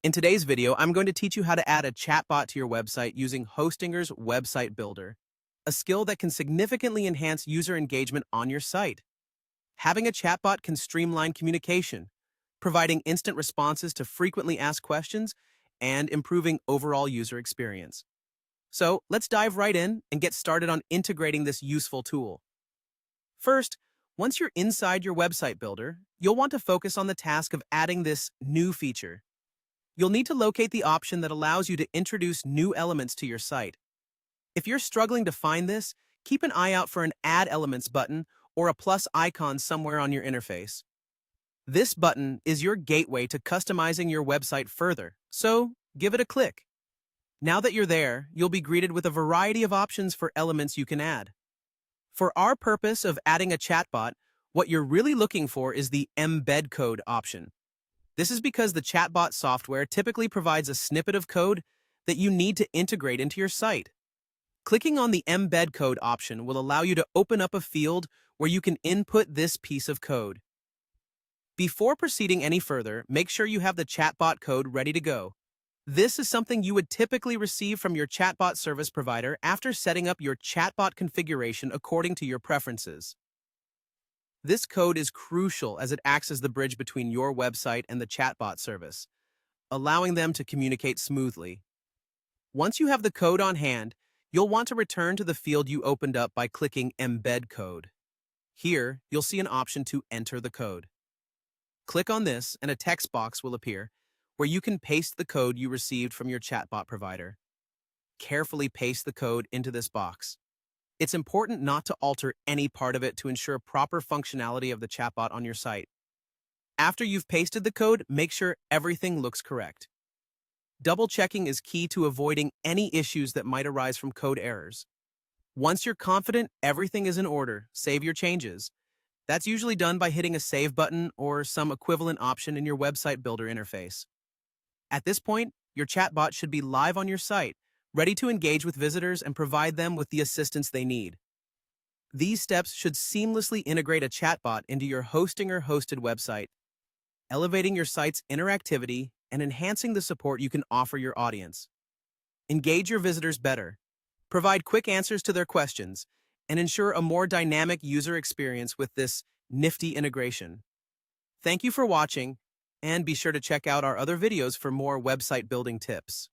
In today's video, I'm going to teach you how to add a chatbot to your website using Hostinger's Website Builder, a skill that can significantly enhance user engagement on your site. Having a chatbot can streamline communication, providing instant responses to frequently asked questions and improving overall user experience. So let's dive right in and get started on integrating this useful tool. First, once you're inside your website builder, you'll want to focus on the task of adding this new feature. You'll need to locate the option that allows you to introduce new elements to your site. If you're struggling to find this, keep an eye out for an Add Elements button or a plus icon somewhere on your interface. This button is your gateway to customizing your website further, so give it a click. Now that you're there, you'll be greeted with a variety of options for elements you can add. For our purpose of adding a chatbot, what you're really looking for is the embed code option. This is because the chatbot software typically provides a snippet of code that you need to integrate into your site. Clicking on the embed code option will allow you to open up a field where you can input this piece of code. Before proceeding any further, make sure you have the chatbot code ready to go. This is something you would typically receive from your chatbot service provider after setting up your chatbot configuration according to your preferences. This code is crucial as it acts as the bridge between your website and the chatbot service, allowing them to communicate smoothly. Once you have the code on hand, you'll want to return to the field you opened up by clicking Embed Code. Here, you'll see an option to enter the code. Click on this and a text box will appear where you can paste the code you received from your chatbot provider. Carefully paste the code into this box. It's important not to alter any part of it to ensure proper functionality of the chatbot on your site. After you've pasted the code, make sure everything looks correct. Double-checking is key to avoiding any issues that might arise from code errors. Once you're confident everything is in order, save your changes. That's usually done by hitting a Save button or some equivalent option in your website builder interface. At this point, your chatbot should be live on your site, ready to engage with visitors and provide them with the assistance they need. These steps should seamlessly integrate a chatbot into your Hostinger-hosted website, elevating your site's interactivity and enhancing the support you can offer your audience. Engage your visitors better, provide quick answers to their questions, and ensure a more dynamic user experience with this nifty integration. Thank you for watching, and be sure to check out our other videos for more website building tips.